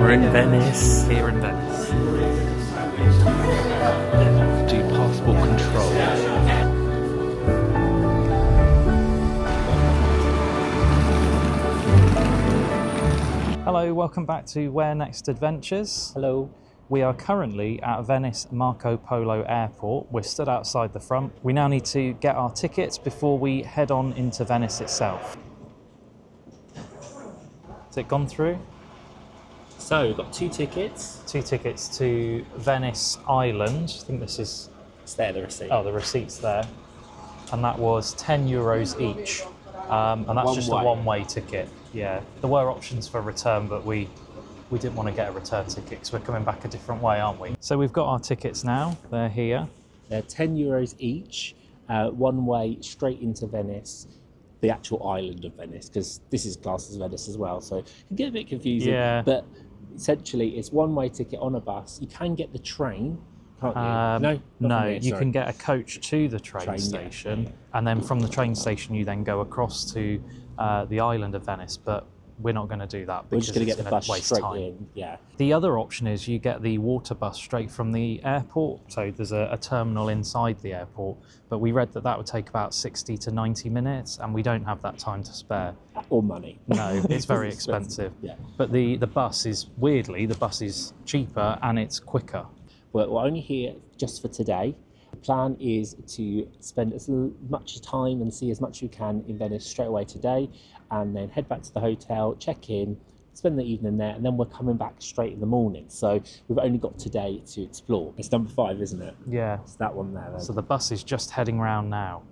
We're in Venice. Here in Venice. Do passport control. Hello, welcome back to Where Next Adventures. Hello. We are currently at Venice Marco Polo Airport. We're stood outside the front. We now need to get our tickets before we head on into Venice itself. Has it gone through? So we've got 2 tickets. 2 tickets to Venice Island. I think this is... It's there, the receipt. Oh, the receipt's there. And that was €10 each. And that's just a one-way ticket. Yeah. There were options for return, but we didn't want to get a return ticket because we're coming back a different way, aren't we? So we've got our tickets now. They're here. They're €10 each, one way straight into Venice, the actual island of Venice, because this is classed as Venice as well, so it can get a bit confusing. Yeah. But essentially, it's one-way ticket on a bus. You can get the train, can't you? No, you can get a coach to the train station, yeah. and then from the train station you then go across to the island of Venice, but we're not going to do that We're because just going to get the bus waste straight time. in. Yeah. The other option is you get the water bus straight from the airport. So there's a terminal inside the airport, but we read that would take about 60 to 90 minutes, and we don't have that time to spare. Or money. No, it's very expensive. Yeah. But the bus is, weirdly, the bus is cheaper and it's quicker. We're only here just for today. The plan is to spend as much time and see as much as you can in Venice straight away today, and then head back to the hotel, check in, spend the evening there, and then we're coming back straight in the morning. So we've only got today to explore. It's number 5, isn't it? Yeah. It's that one there. Then. So the bus is just heading round now.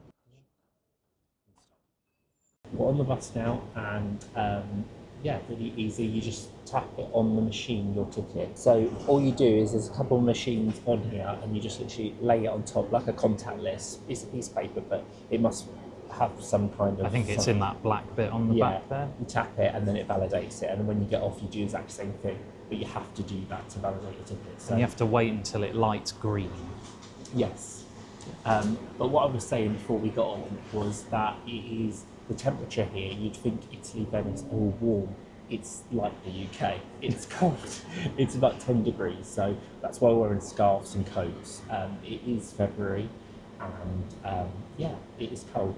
We're on the bus now, and yeah, really easy. You just tap it on the machine, your ticket. So all you do is there's a couple of machines on here, and you just literally lay it on top like a contact list. It's a piece of paper, but it must have some kind of... I think it's in that black bit on the back there. You tap it and then it validates it, and then when you get off you do the exact same thing, but you have to do that to validate your ticket. So and you have to wait until it lights green. yes. But what I was saying before we got on was that it is the temperature here. You'd think Italy, Venice, all warm. It's like the UK. It's cold. It's about 10 degrees, so that's why we're wearing scarves and coats. It is February, and yeah, it is cold.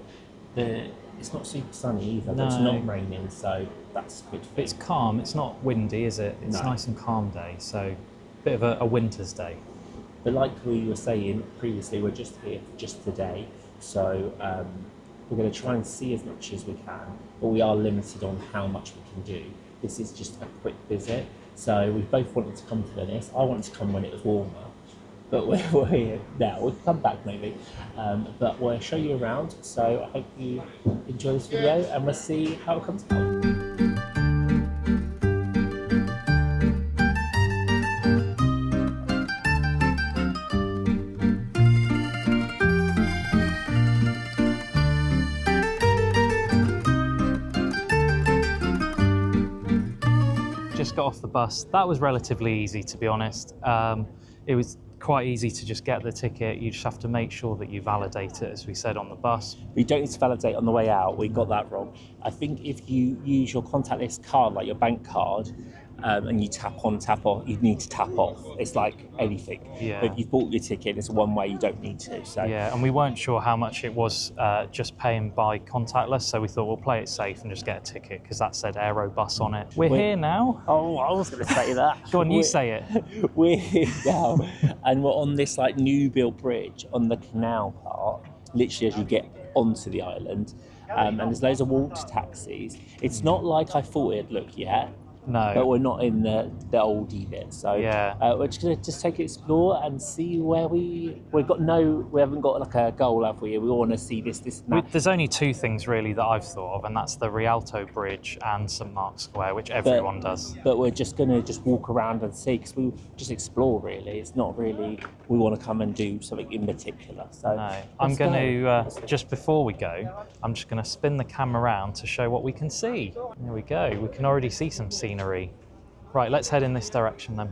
It's not super sunny either, but it's not raining, so that's good. It's calm. It's not windy, is it? It's nice and calm day, so a bit of a winter's day. But like we were saying previously, we're just here just today, so we're going to try and see as much as we can, but we are limited on how much we can do. This is just a quick visit, so we both wanted to come to Venice. I wanted to come when it was warmer, but we're here now. We'll come back maybe, but we'll show you around, so I hope you enjoy this video and we'll see how it comes out. Just got off the bus. That was relatively easy, to be honest. It was quite easy to just get the ticket. You just have to make sure that you validate it, as we said on the bus. You don't need to validate on the way out. We got that wrong. I think if you use your contactless card, like your bank card, and you tap on, tap off, you need to tap off. It's like anything. Yeah. But if you've bought your ticket, it's one way, you don't need to. So Yeah, and we weren't sure how much it was just paying by contactless, so we thought we'll play it safe and just get a ticket because that said Aerobus on it. We're here now. Oh, I was going to say that. Go on, you say it. We're here now, and we're on this like new built bridge on the canal part, literally as you get onto the island, and there's loads of water taxis. It's not like I thought it'd look yet. No. But we're not in the oldie bit, so Yeah. We're just gonna take it, explore, and see where we haven't got like a goal, have we? We want to see this and that. There's only 2 things really that I've thought of, and that's the Rialto Bridge and St Mark's Square, which everyone does. But we're just gonna walk around and see, because we just explore really. It's not really we want to come and do something in particular. So No, I'm going to just before we go, I'm just going to spin the camera around to show what we can see. There we go. We can already see some scenery. Right, let's head in this direction then.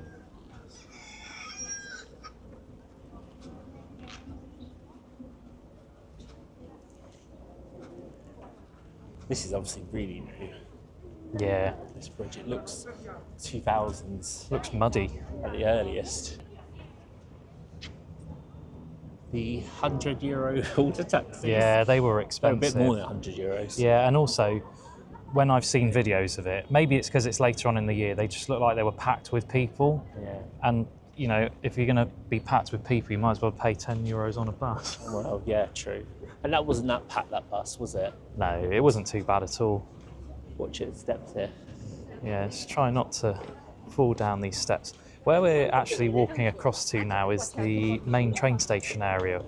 This is obviously really new. Yeah, This bridge, it looks 2000s looks muddy. at the earliest. The €100 water taxis. Yeah, they were They're a expensive. bit more than €100. Yeah, and also when I've seen videos of it, maybe it's because it's later on in the year, they just look like they were packed with people. Yeah. And, you know, if you're going to be packed with people, you might as well pay €10 on a bus. Well, yeah, true. And that wasn't that packed, that bus, was it? No, it wasn't too bad at all. Watch it, steps here. Yeah, just try not to fall down these steps. Where we're actually walking across to now is the main train station area,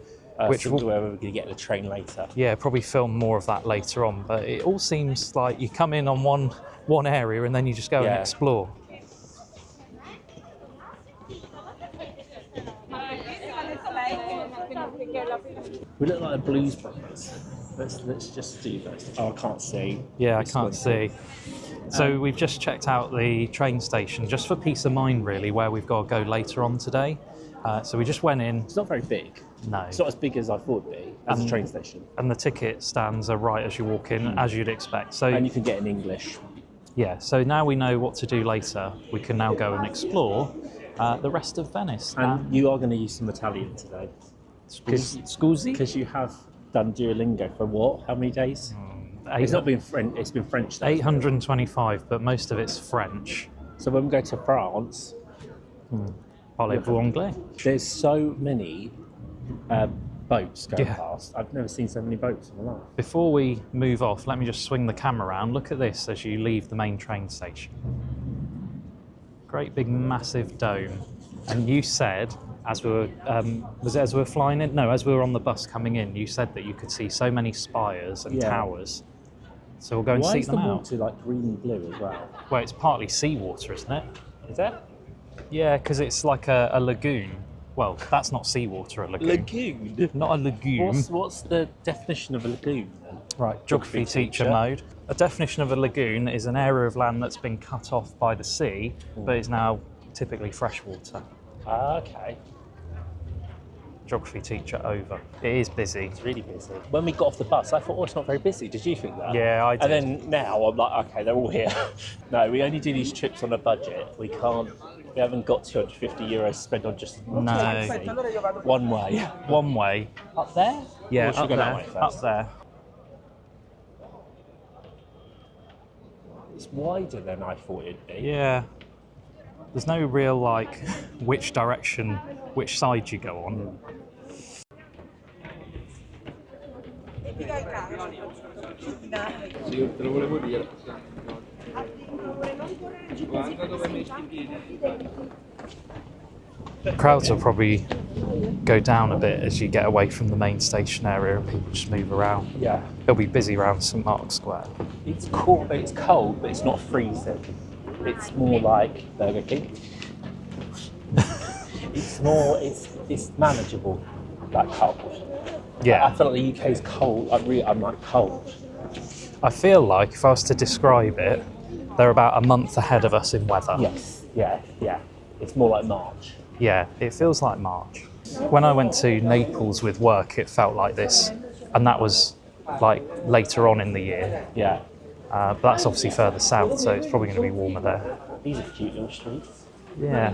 which So where we're going to get the train later. yeah, probably film more of that later on. But it all seems like you come in on one area and then you just go and explore. We look like the Blues Brothers. Let's just do this. Oh, I can't see. Yeah, I can't see. So we've just checked out the train station, just for peace of mind, really, where we've got to go later on today. So we just went in. It's not very big. No. It's not as big as I thought it'd be as a train station. And the ticket stands are right as you walk in, as you'd expect. So And you can get in English. yeah, so now we know what to do later. We can now go and explore the rest of Venice. And you are going to use some Italian today. Scusi? Because you have done Duolingo for what? How many days? It's not been French. It's been French. Though. 825, but most of it's French. So when we go to France, Parlez-vous anglais? there's so many boats going Yeah. past. I've never seen so many boats in my life. Before we move off, let me just swing the camera around. Look at this as you leave the main train station. Great big massive dome. And you said, as we were, was it as we were flying in? No, as we were on the bus coming in, you said that you could see so many spires and Yeah. towers. So we'll go and Why see is the them out. water like greeny blue as well? Well, it's partly seawater, isn't it? Is that Yeah, because it's like a lagoon. Well, that's not seawater, a lagoon. lagoon? Not a lagoon. What's the definition of a lagoon then? Right, geography teacher teacher. mode. A definition of a lagoon is an area of land that's been cut off by the sea, but is now typically freshwater. Ah, okay. Geography teacher over. It is busy. It's really busy. When we got off the bus, I thought, oh, it's not very busy. Did you think that? Yeah, I did. And then now I'm like, okay, they're all here. No, we only do these trips on a budget. We haven't got €250 to spend on just taxi. One way. One way. Up there? Yeah, Or should up we go that there. way first? Up there. It's wider than I thought it'd be. Yeah. There's no real, like, which direction, which side you go on. Sì, te lo volevo dire. Guarda dove metti i piedi. Crowds will probably go down a bit as you get away from the main station area and people just move around. Yeah. It'll be busy around St Mark's Square. It's cool, but it's cold, but it's not freezing. It's more like Burger King. It's manageable, like cold. Yeah. I feel like the UK is cold. I'm like cold. I feel like if I was to describe it, they're about a month ahead of us in weather. Yes, yeah. It's more like March. Yeah, it feels like March. When I went to Naples with work, it felt like this, and that was like later on in the year. Yeah. But that's obviously further south, so it's probably going to be warmer there. These are cute little streets. Yeah.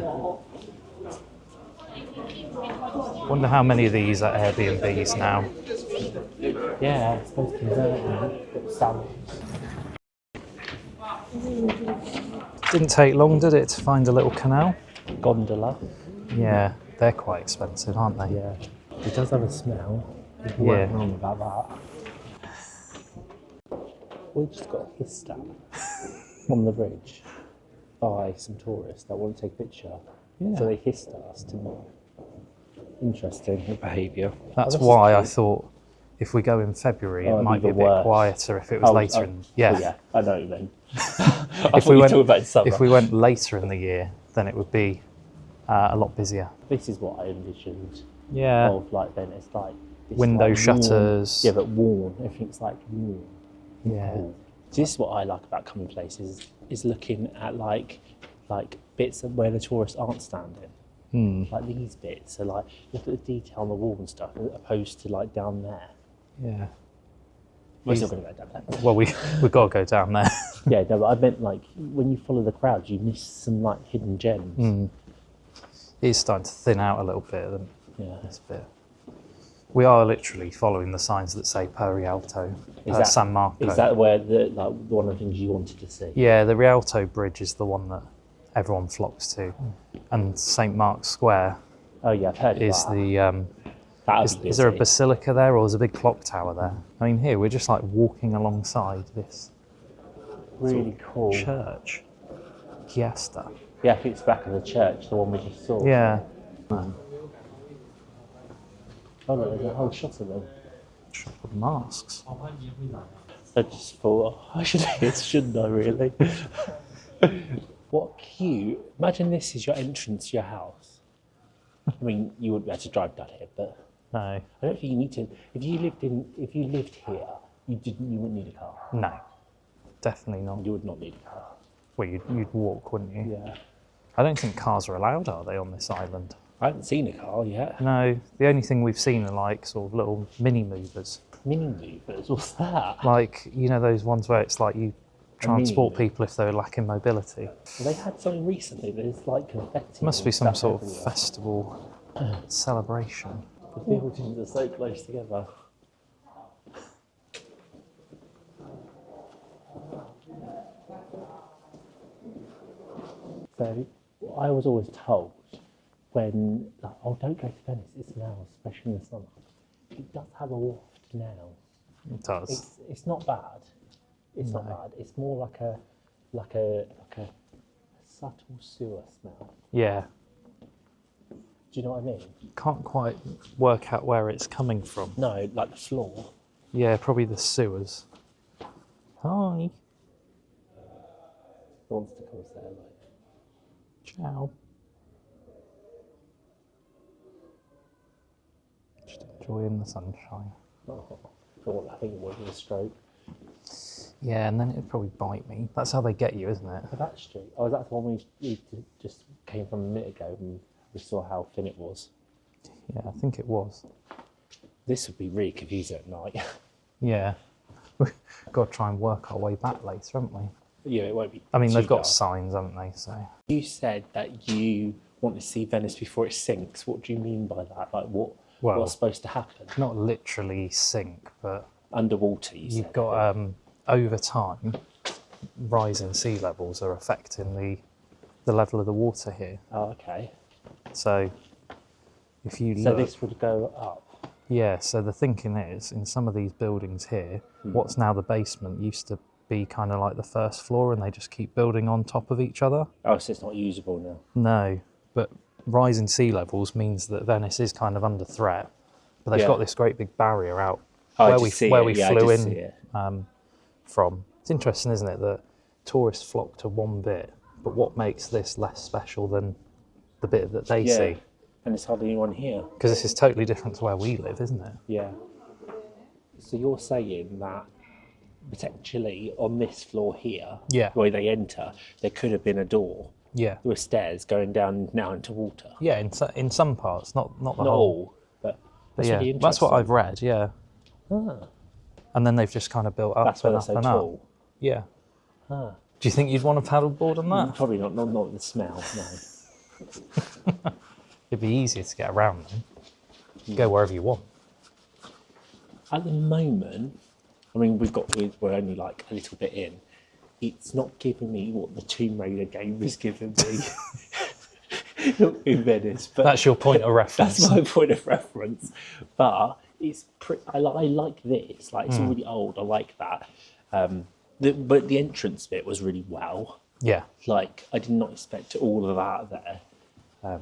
Wonder how many of these are Airbnbs now. Yeah, it's supposed to convert them. Some. Didn't take long, did it, to find a little canal? Gondola. Yeah, they're quite expensive, aren't they? Yeah. It does have a smell. People Yeah. weren't wrong about that. We just got hissed at on the bridge by some tourists that want to take a picture. Yeah. So they hissed at us to not. Interesting behaviour. That's why I thought if we go in February, Oh, it it'd might be be a the bit worst. quieter if it was later in... Yeah. Yeah, I know what you mean. If we, went, about summer. if we went later in the year, then it would be a lot busier. This is what I envisioned Yeah. of like Venice, like this, Window like, shutters. Warm, yeah, but warm. Everything's like warm. Yeah. Cool. This is what I like about coming places is looking at like bits of where the tourists aren't standing. Like these bits are like look at the detail on the wall and stuff, opposed to like down there. Yeah. We're still going to go down there. Well, we've got to go down there. Yeah, no, but I meant like when you follow the crowds, you miss some like hidden gems. It's starting to thin out a little bit. Yeah. This bit. We are literally following the signs that say per Rialto, San Marco. Is that where one of the things you wanted to see? Yeah, the Rialto Bridge is the one that everyone flocks to, and St Mark's Square. Oh yeah, I've heard of is that. Is there a basilica there, or is a big clock tower there? I mean, here we're just like walking alongside this really cool church. Chiesta. Yeah, I think it's back of the church, the one we just saw. Yeah. Oh look, there's a whole shot of them. Shop of masks. I just thought, I should hit, shouldn't I really? What cute. Imagine this is your entrance to your house. I mean, you wouldn't be able to drive down here, but No. I don't think you need to. If you lived here, you wouldn't need a car. No. Definitely not. You would not need a car. Well, you'd walk, wouldn't you? Yeah. I don't think cars are allowed, are they, on this island? I haven't seen a car yet. No. The only thing we've seen are like sort of little mini movers. Mini movers, what's that? Like, you know those ones where it's like you transport people if they're lacking mobility. Well, they had something recently. There's like confetti. Must be and some stuff sort of everywhere. festival celebration. The buildings are so close together. So I was always told when, like, oh, don't go to Venice, it smells, especially in the summer. It does have a waft now. It does. It's not bad. It's not bad. It's more like a subtle sewer smell. Yeah. Do you know what I mean? Can't quite work out where it's coming from. No, like the floor. Yeah, probably the sewers. Hi. Who wants to come say hello? Ciao. Just enjoying the sunshine. Oh, I think it was a stroke. Yeah, and then it'd probably bite me. That's how they get you, isn't it? Oh, that street. Oh, that's the one we just came from a minute ago and we saw how thin it was. Yeah, I think it was. This would be really confusing at night. Yeah. We've got to try and work our way back later, haven't we? Yeah, it won't be. I mean, too they've got dark. signs, haven't they? So You said that you want to see Venice before it sinks. What do you mean by that? Like what's supposed to happen? not literally sink, but Underwater, you you've said. got over time, rising sea levels are affecting the level of the water here. Oh, okay. So if you So look, this would go up. yeah. So the thinking is, in some of these buildings here, what's now the basement used to be kind of like the first floor, and they just keep building on top of each other. Oh, so it's not usable now. No, but rising sea levels means that Venice is kind of under threat. But they've Yeah. got this great big barrier out Oh, I where just we see where it. we Yeah, I flew just see in it. from. It's interesting, isn't it, that tourists flock to one bit, but what makes this less special than the bit that they Yeah. see? And there's hardly anyone here. Because this is totally different to where we live, isn't it? Yeah. So you're saying that potentially on this floor here, Yeah. where they enter, there could have been a door Yeah. with stairs going down now into water. Yeah, in some parts, not the Not whole. all, but that's Yeah, really that's what I've interesting. read. Yeah, Ah, and then they've just kind of built up that's why and they're up so and tall. up. Yeah. Ah. Do you think you'd want a paddleboard on that? Probably not the smell, no. It'd be easier to get around then. Go wherever you want. At the moment, I mean, we're only like a little bit in. It's not giving me what the Tomb Raider game was giving me in Venice. But That's your point of reference. That's my point of reference. But it's I like this. Like it's really old. I like that. But the entrance bit was really wow. Yeah. Like I did not expect all of that there.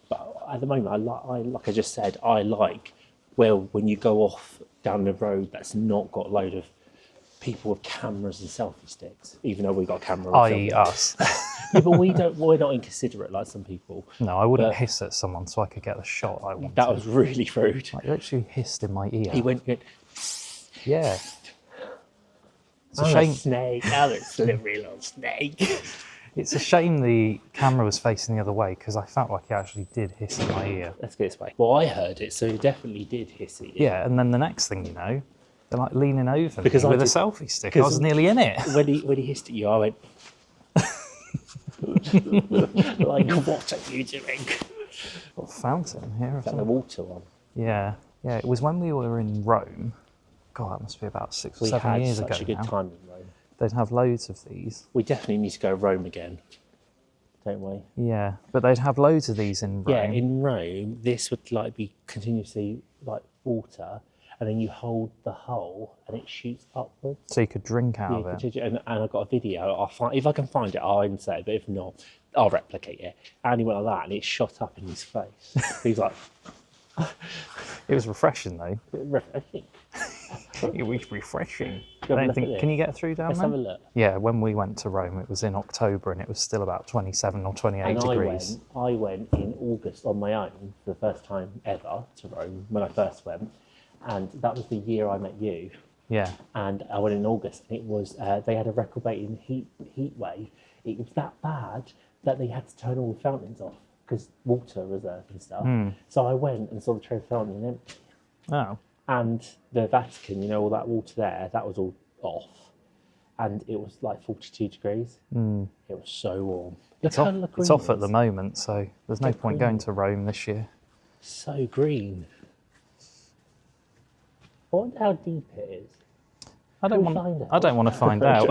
But at the moment, like I just said, I like when you go off down the road that's not got a load of people with cameras and selfie sticks, even though we got a camera. and I.e. film. us. Yeah, but we're not inconsiderate like some people. No, I wouldn't But- hiss at someone so I could get the shot I wanted. That was really rude. Like, you actually hissed in my ear. He went, Yeah. It's a I'm shame. a snake. I'm a slippery little snake. It's a shame the camera was facing the other way because I felt like he actually did hiss in my ear. Let's go this way. Well, I heard it, so he definitely did hiss it. Yeah, and then the next thing you know, They're like leaning over Because me I with a did- selfie stick. I was nearly in it. When he hissed at you, I went, like, what are you doing? Got a fountain here. Is that the water one? Yeah. Yeah, it was when we were in Rome. God, that must be about 6 or We 7 had years such ago a good now. time in Rome. They'd have loads of these. We definitely need to go to Rome again, don't we? Yeah, but they'd have loads of these in Rome. Yeah, in Rome, this would like be continuously like water, and then you hold the hole and it shoots upwards. So you could drink out of it. And I've got a video. I'll find, if I can find it, I'll insert it. But if not, I'll replicate it. And he went like that, and it shot up in his face. He's like, It was refreshing though. refreshing. It was refreshing. Have a look at Can you this. get through down Let's there? have a look. Yeah, when we went to Rome, it was in October and it was still about 27 or 28 And degrees. I went in August on my own for the first time ever to Rome when I first went, and that was the year I met you. Yeah. And I went in August, and it was they had a record-breaking heat wave. It was that bad that they had to turn all the fountains off because water reserve and stuff. So I went and saw the Trevi Fountain and empty, Oh. and the Vatican, you know, all that water there, that was all off, and it was like 42 degrees. It was so warm. It's Look off, how it's green off it at the is. moment, so there's no Look point green. going to Rome this year. So green. I wonder how deep it is. I don't We'll want. find out. I don't want to find out.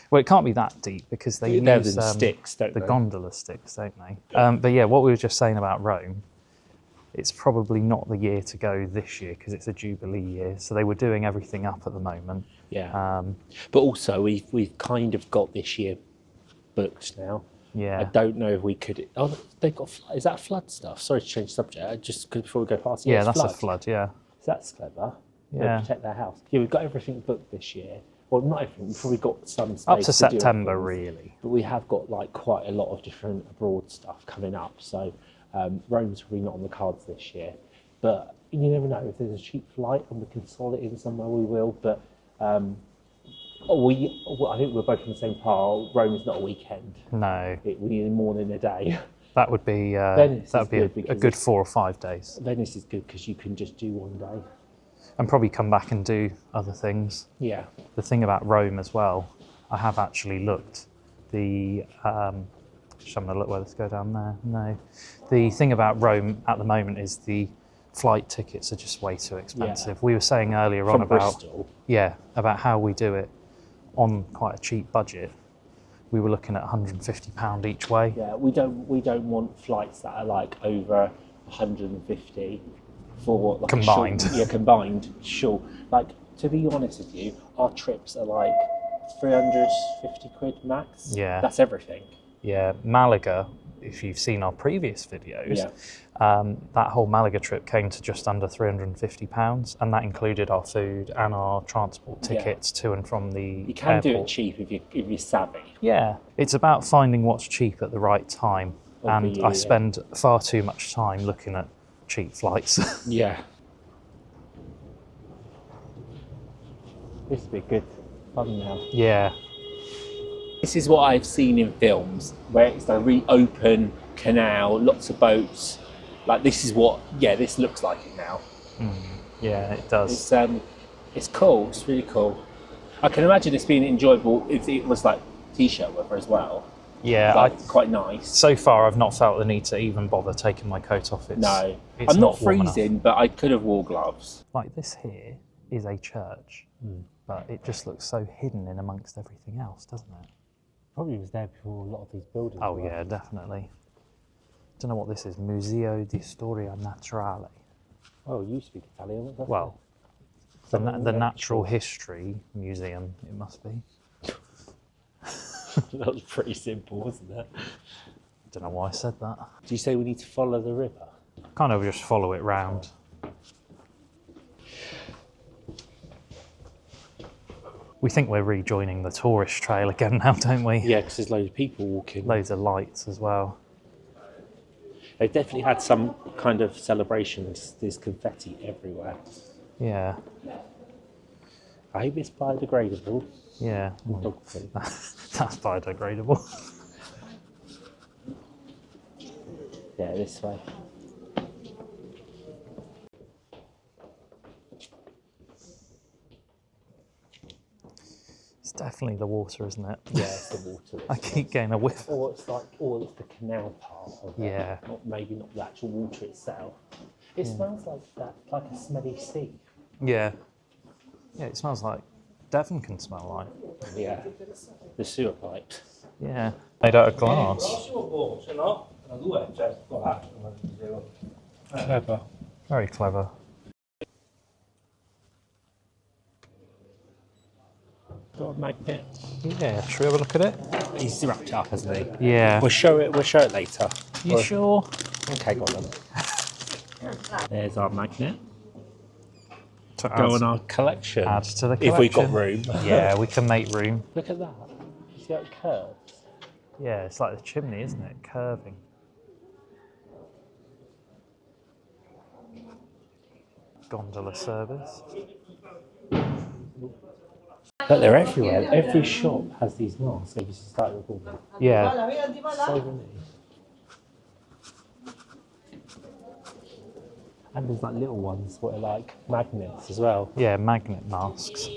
Well, it can't be that deep because they They're use the sticks, don't the they? gondola sticks, don't they? But yeah, what we were just saying about Rome, it's probably not the year to go this year because it's a Jubilee year. So they were doing everything up at the moment. Yeah. But also, we've kind of got this year booked now. Yeah. I don't know if we could. Oh, they've got. Is that flood stuff? Sorry to change subject. Just before we go past. Yeah, it's that's a flood. Yeah. So that's clever. They Yeah. protect their house. Yeah, we've got everything booked this year. Well, not everything. We've probably got some space Up to do September, things, really. But we have got like quite a lot of different abroad stuff coming up. So Rome's probably not on the cards this year. But you never know. If there's a cheap flight and we can slot it in somewhere, we will. But I think we're both in the same pile. Rome is not a weekend. No, We need more than a day. that would be Venice that is would be good a because good it's- 4 or 5 days, Venice is good because you can just do one day. and probably come back and do other things. Yeah. The thing about Rome as well, I have actually looked. Just having a look where let's go down there. No, the thing about Rome at the moment is the flight tickets are just way too expensive. We were saying earlier on From about Bristol. about how we do it on quite a cheap budget. We were looking at £150 each way. Yeah, we don't want flights that are like over 150 for like Combined. A short, combined. Sure. Like, to be honest with you, our trips are like 350 quid max. Yeah. That's everything. Yeah, Malaga, if you've seen our previous videos, Yeah. that whole Malaga trip came to just under £350, and that included our food and our transport Yeah. tickets to and from the You can do it airport. cheap if you're savvy. Yeah, it's about finding what's cheap at the right time, Of and the year, I spend far too much time looking at cheap flights. Yeah. This would be good fun now. Yeah, This is what I've seen in films where it's a really open canal, lots of boats. Like, this is what, this looks like it now. yeah, it does. It's cool. It's really cool. I can imagine this being enjoyable if it was like t-shirt weather as well. Yeah, Like, quite nice. so far I've not felt the need to even bother taking my coat off. It's I'm not warm enough. freezing, but I could have wore gloves. Like, this here is a church, but it just looks so hidden in amongst everything else, doesn't it? Probably was there before a lot of these buildings. Oh yeah, definitely. Don't know what this is. Museo di Storia Naturale. Oh, you speak Italian. What's that? Well, the Natural History Museum, it must be. That was pretty simple, wasn't it? Don't know why I said that. Do you say we need to follow the river? Kind of just follow it round. We think we're rejoining the tourist trail again now, don't we? Yeah, because there's loads of people walking. Loads of lights as well. They've definitely had some kind of celebrations. There's confetti everywhere. Yeah, I hope it's biodegradable. yeah. Dog food. That's biodegradable. Yeah, this way. definitely the water, isn't it? Yeah, it's the water. I keep getting a whiff. Or it's like, or it's the canal part of it. Yeah. Maybe not the actual water itself. It smells like that, like a smelly sea. Yeah. Yeah, it smells like Devon can smell like. Yeah. The sewer pipes. Yeah. Made out of glass. Clever. Very clever. Got a magnet. Yeah, should we have a look at it? He's wrapped it up, hasn't he? Yeah. We'll show it later. You sure? Okay, got them. There's our magnet. To Go on our collection. add to the collection. If we've got room. Yeah, we can make room. Look at that. You see how it curves? Yeah, it's like the chimney, isn't it? Curving. Gondola service. But they're everywhere. Every shop has these masks. Have you started recording? Yeah. So many. And there's like little ones that are like magnets as well. Yeah, magnet masks.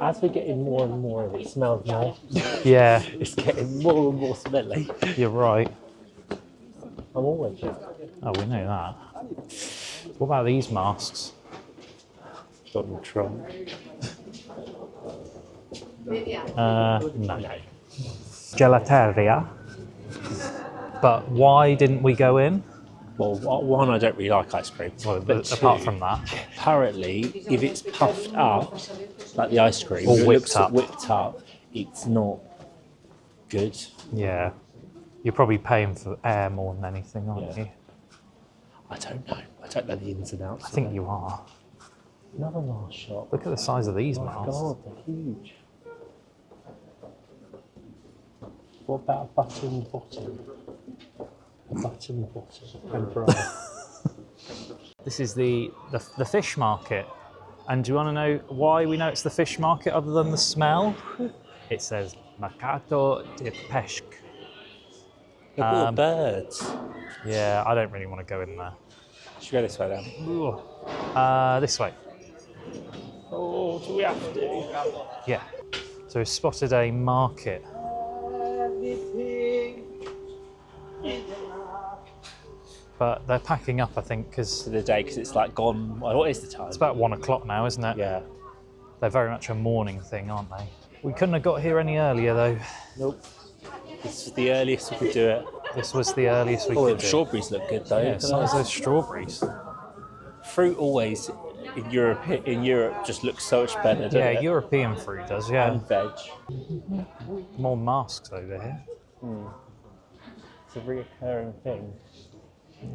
As we're getting more and more of it, smells more. Yeah, It's getting more and more smelly. you're right. I'm always Oh, we know that. What about these masks? Donald Trump. No. Gelateria. But why didn't we go in? Well, one, I don't really like ice cream. Well, but apart two, from that. apparently, if it's puffed up, like the ice cream, Or if it whipped looks up. whipped up, it's not good. Yeah. You're probably paying for air more than anything, aren't Yeah. you? I don't know. I don't know the ins and outs. I think you are. Another mask shop. Look at the size of these Oh my masks. God, they're huge. What about a button bottom? A button bottom and bra. This is the fish market. And do you want to know why we know it's the fish market other than the smell? It says Mercato de Pesca. Look at all the birds. Yeah, I don't really want to go in there. Should we go this way then? This way. Oh, do we have to? Yeah. So we spotted a market. But they're packing up, I think, because For the day, because it's like gone. Well, what is the time? it's about 1 o'clock now, isn't it? Yeah. They're very much a morning thing, aren't they? We couldn't have got here any earlier, though. Nope. This is the earliest we could do it. This was the earliest we Oh, could the do. strawberries look good though. Yeah, Look at size those. those strawberries. Fruit always in Europe just looks so much better, doesn't Yeah, it? European fruit does, yeah. And veg. More masks over here. It's a reoccurring thing.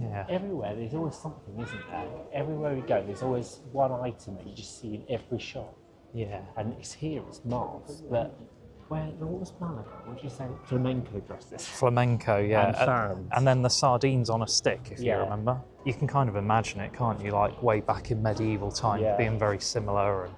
Yeah. Everywhere there's always something, isn't there? Everywhere we go there's always one item that you just see in every shop. Yeah. And it's here, it's masks. But what was Malaga? What did you say? Flamenco dresses. Flamenco, yeah. And fans. And then the sardines on a stick, if Yeah. you remember. You can kind of imagine it, can't you? Like way back in medieval times, Yeah. being very similar and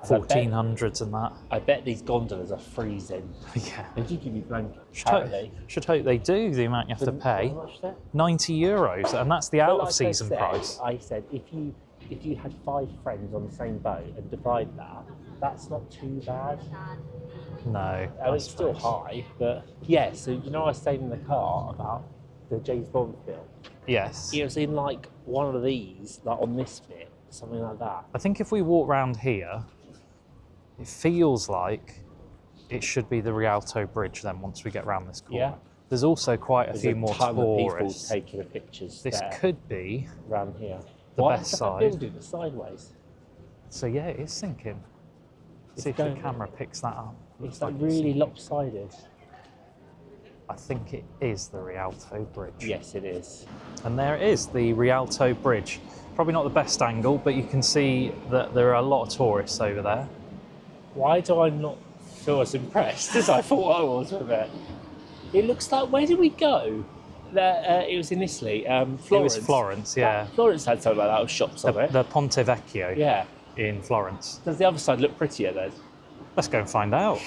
And I bet- 1400s and that. I bet these gondolas are freezing. Yeah. They do give you blankets, Should hope, apparently. should hope they do, the amount you have to pay. How much is that? €90, and that's the But out like of season I said, price. I said if you had 5 friends on the same boat and divide that, that's not too bad. No. I mean, it's still high, but yeah. So you know, I was saying in the car about the James Bond film. Yes. It was in like one of these, like on this bit, something like that. I think if we walk round here, it feels like it should be the Rialto Bridge then once we get round this corner. Yeah. There's also quite a There's few a more ton of people tourists. taking the pictures This there, could be around here. the Why best does side. that building sideways? So yeah, it is sinking. It's See if the going- camera picks that up. It's like really lopsided. I think it is the Rialto Bridge. Yes, it is. And there it is, the Rialto Bridge. Probably not the best angle, but you can see that there are a lot of tourists over there. Why do I not feel as impressed as I thought I was with it? It looks like, where did we go? It was in Italy, Florence. It was Florence, yeah. Florence had something like that with shops on it. The Ponte Vecchio Yeah. in Florence. Does the other side look prettier then? Let's go and find out.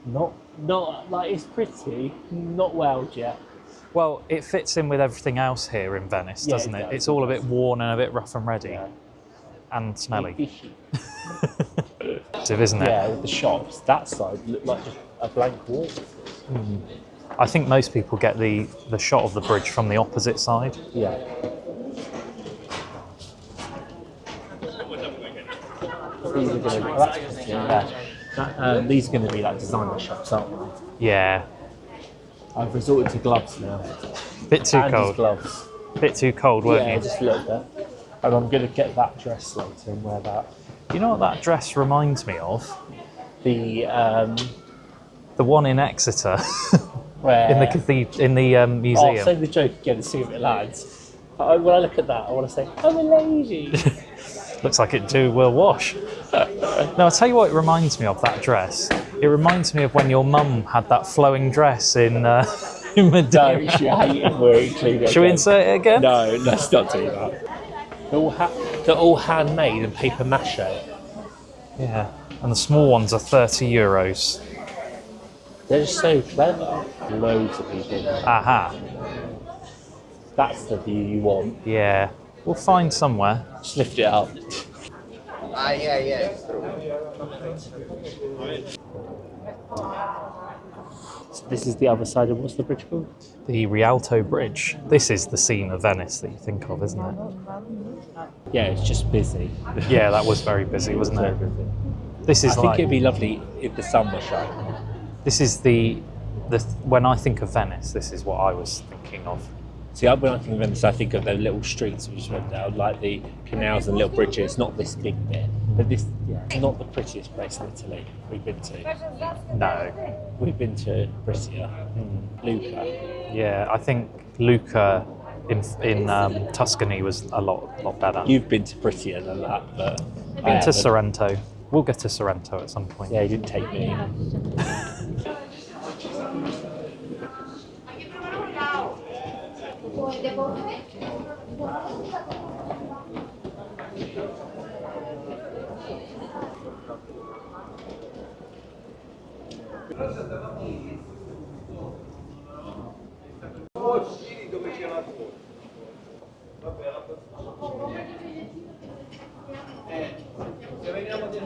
Not like it's pretty, not welled yet. Well, it fits in with everything else here in Venice, Yeah, doesn't it it? does, It's it all a does. bit worn and a bit rough and ready Yeah. and smelly. Fishy. attractive, isn't it? Yeah, with the shops. That side looked like just a blank wall. I think most people get the shot of the bridge from the opposite side. Yeah. These are going to be, these are going to be like designer shops, aren't they? Yeah, I've resorted to gloves now. bit too Andy's cold. gloves. Bit too cold, weren't Yeah, you? just a little bit. And I'm going to get that dress later and wear that. You know what that dress reminds me of? The The one in Exeter, where in the museum. Oh, say the joke again and see if it lands. When I look at that, I want to say, I'm a lady. Looks like it will wash. No, I'll tell you what it reminds me of, that dress. It reminds me of when your mum had that flowing dress in Medina. Don't you hate it where it clean Should we insert it again? No, let's not do that. They're all handmade and paper mache. Yeah, and the small ones are €30. They're just so clever. Loads of people. Aha. That's the view you want. Yeah, we'll find somewhere. Just lift it up. Yeah, it's true. So this is the other side of what's the bridge called? The Rialto Bridge. This is the scene of Venice that you think of, isn't it? Yeah, it's just busy. Yeah, that was very busy, wasn't Very it? busy. This is I think like, it'd be lovely if the sun was shining. this is the when I think of Venice, this is what I was thinking of. See, when I think of Venice, I think of those little streets we just went down, like the canals and little bridges, not this big bit. But this, it's not the prettiest place in Italy we've been to. No. We've been to prettier. Lucca. Yeah, I think Lucca in Tuscany was a lot better. You've been to prettier than that, but I Been to haven't. Sorrento. We'll get to Sorrento at some point. Yeah, you didn't take me.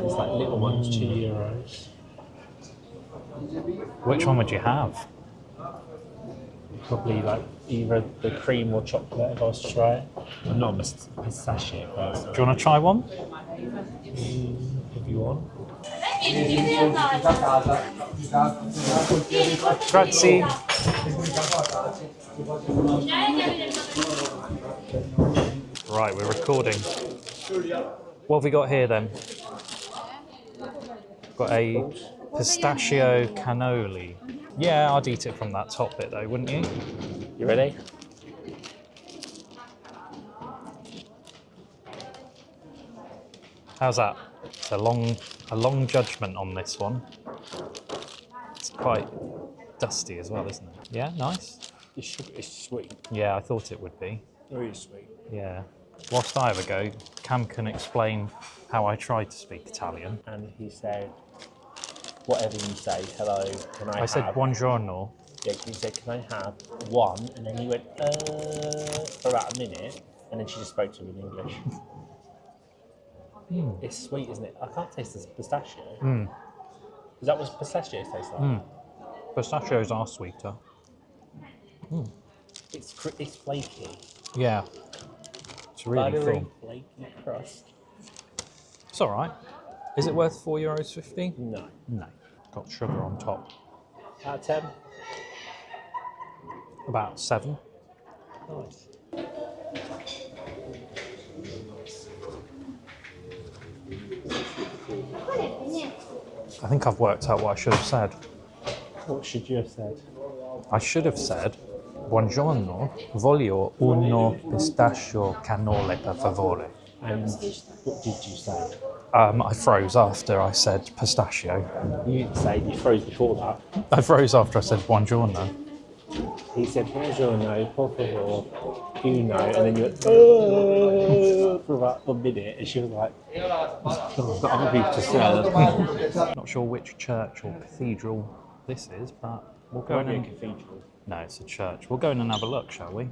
It's like little ones, €2. Which one would you have? Probably like either the cream or chocolate if I was to try it. I'm not a pistachio person. Do you want to try one? If you want. Grazie. Right, we're recording. What have we got here then? Got a pistachio cannoli. Yeah, I'd eat it from that top bit though, wouldn't you? You ready? How's that? It's a long judgment on this one. It's quite dusty as well, isn't it? Yeah, nice. It's sweet. Yeah, I thought it would be. Really sweet. Yeah. Whilst I have a go, Cam can explain how I tried to speak Italian. And he said, whatever you say, hello, can I have? I said buongiorno. Yeah, he said, can I have one? And then he went, for about a minute. And then she just spoke to him in English. It's sweet, isn't it? I can't taste this pistachio. Is that what pistachio tastes like? Pistachios are sweeter. It's flaky. Yeah. It's really Buttery, cool. flaky crust. It's all right. Is it worth €4.50? No. No. Got sugar on top. Out of 10? About 7. Nice. I think I've worked out what I should have said. What should you have said? I should have said, buongiorno, voglio uno pistachio cannoli per favore. And what did you say? I froze after I said pistachio. You didn't say, you froze before that. I froze after I said buongiorno. He said, buongiorno, por favor, uno, and then you went, oh, for about a minute, and she was like, oh, I've got other people to serve. Not sure which church or cathedral this is, but we'll go in Probably a and... cathedral. No, it's a church. We'll go in and have a look, shall we?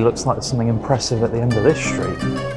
looks like there's something impressive at the end of this street.